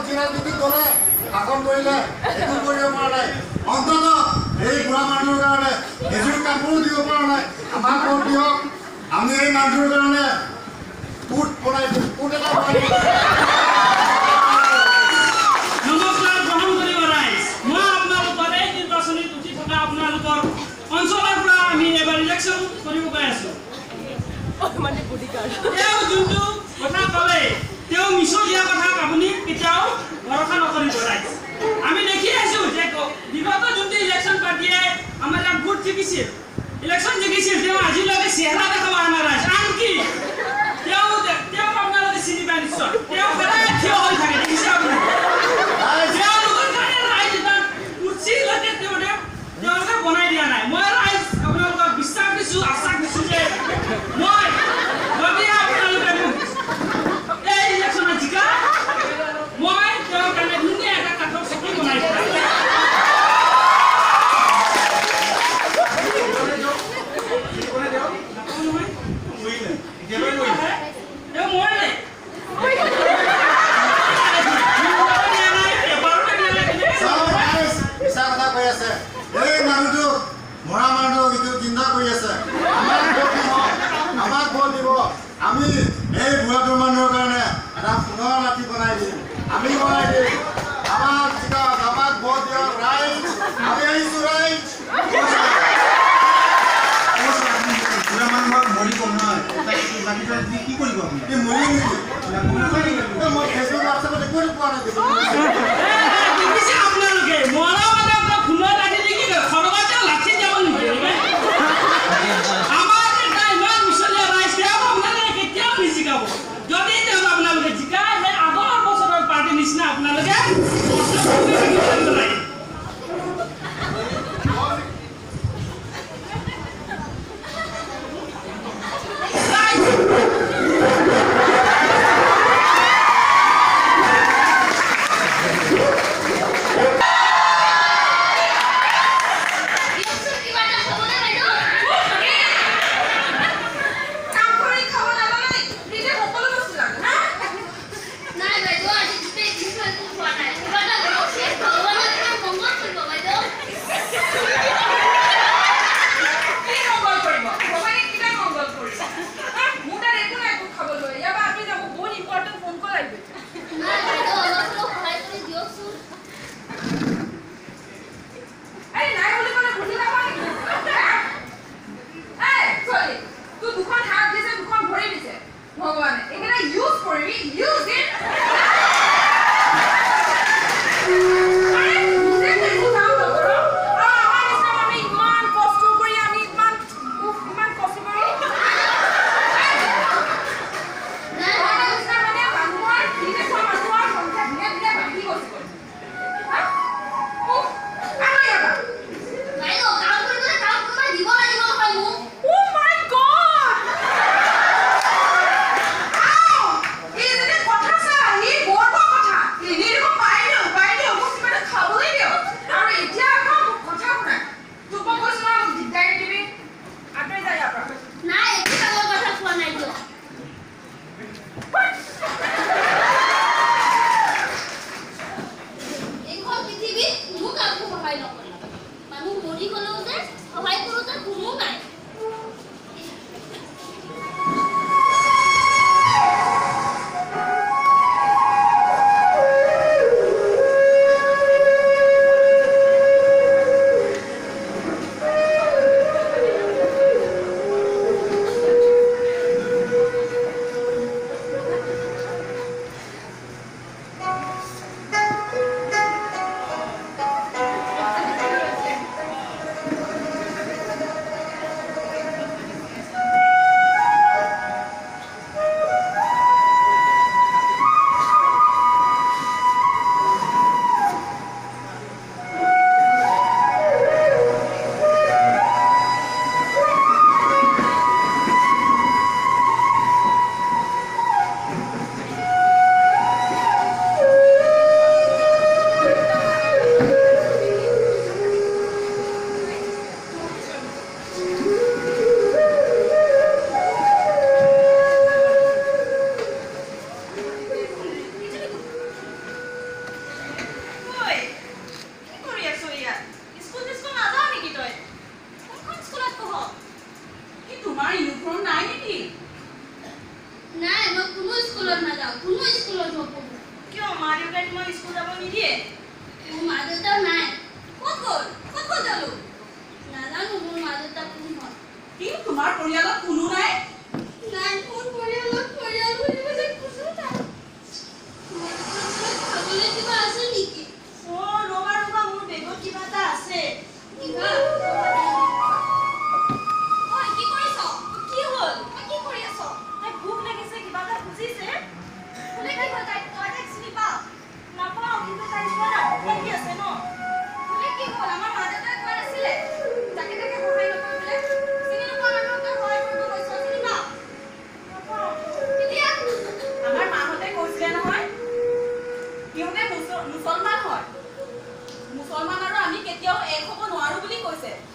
জিনাজুতি কৰে শাসন কৰিলে একো কৰিব পৰা নাই অন্তত এই বুঢ়া মানুহৰ কাৰণে এযোৰ কাপোৰো দিব পৰা নাই আমাক ভোট দিয়ক আমি এই মানুহৰ কাৰণে ফুট বনাই দিম ফুট এটা বনাই দিম নমস্কাৰ গ্ৰহণ কৰিব ৰাইজ মই আপোনালোকৰ এই নিৰ্বাচনীত উঠি থকা আপোনালোকৰ অঞ্চলৰ পৰা আমি এবাৰ ইলেকশ্যন কৰিব গৈ আছো মানে তেওঁ যোনটো কথা ক'লে তেওঁ মিছলীয়া কথাক আপুনি কেতিয়াও ভৰসা নকৰিব ৰাইজ আমি দেখি আছো যে বিগত যোনটো ইলেকশ্যন পাৰ্টিয়ে আমাৰ ইয়াত ভোট জিকিছিল ইলেকশ্যন জিকিছিল তেওঁ আজিলৈকে চেহেৰা দেখাব অহা নাই ৰাইজ আনকি তেওঁ আপোনালোকে চিনি পায় নিশ্চয় তেওঁ সদায় থিয় হৈ থাকে দেখিছে আপুনি তেওঁলোকৰ কাৰণে ৰাইজ এটা কুৰ্চীলৈকে তেওঁলোকে বনাই দিয়া নাই মই ৰাইজ আপোনালোকক বিশ্বাস দিছোঁ আশা দিছোঁ যে মই যদি আপোনালোকে এই ইলেকশ্যনত জিকা মই তেওঁৰ কাৰণে ধুনীয়া এটা কাঠৰ চকী বনাই দিম আমি এই বুঢ়াটোৰ মানুহৰ কাৰণে এটা সোণৰ লাঠি বনাই দিম আমি বনাই দিম আমাক জিকাওক আমাক ভোট দিয়ক ৰাইজ আমি আহিছোঁ ৰাইজ বুঢ়া মানুহক মৰিব নহয় লাঠি কি কৰিব আপুনি মৰি নেকি মই ফেচবুক হোৱাটছএপত একো পোৱা নাই দেখিছে আপোনালোকে মৰা মানে আপোনাৰ সোণৰ লাঠি দি কি খৰগতে লাঠি যাব নেকি আমাৰ এটা ইমান মিছলীয়া ৰাইজ তেওঁ আপোনালোকে কেতিয়াও নিজিকাব যদি তেওঁ আপোনালোকে জিকায় সেই আগৰ বছৰৰ পাৰ্টি নিচিনা আপোনালোকে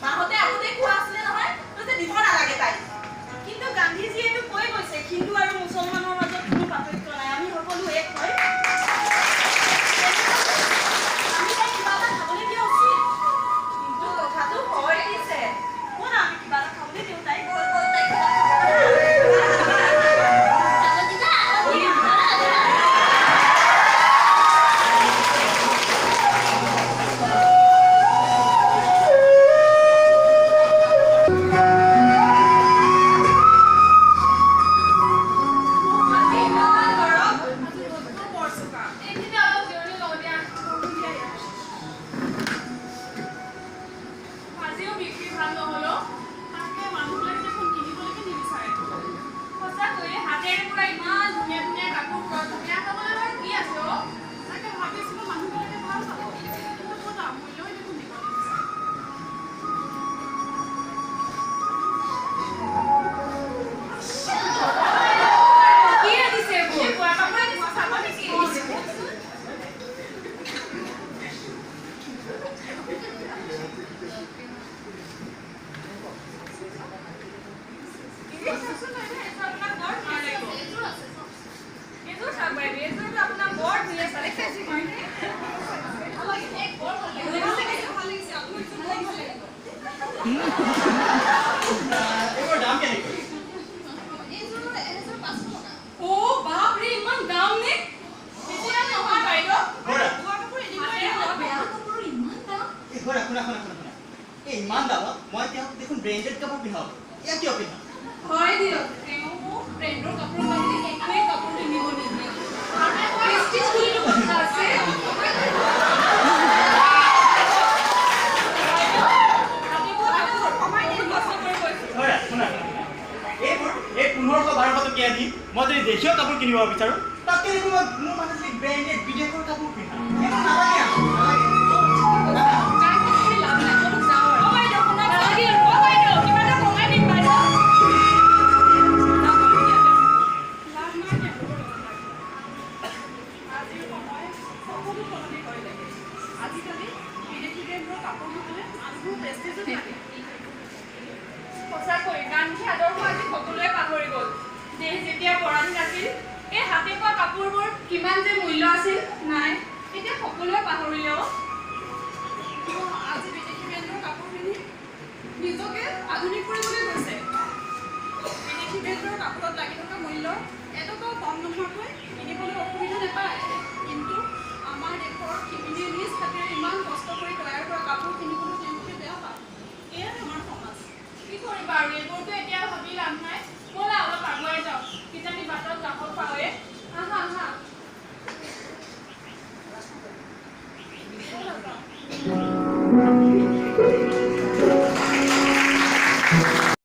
মাহতে আগতে কোৱা আছিলে নহয় ততে দিব নালাগে তাই কিন্তু গান্ধীজীয়ে তো কৈ গৈছে হিন্দু আৰু মুছলমানৰ মাজত কোনো পাৰ্থক্য নাই আমি সকলো এক হয় আমি তাই কিবা এটা খাবলৈ দিয়া উচিত কিন্তু কথাটো হয় দিছে কোন আমি কিবা এটা খাবলৈ দিওঁ তাই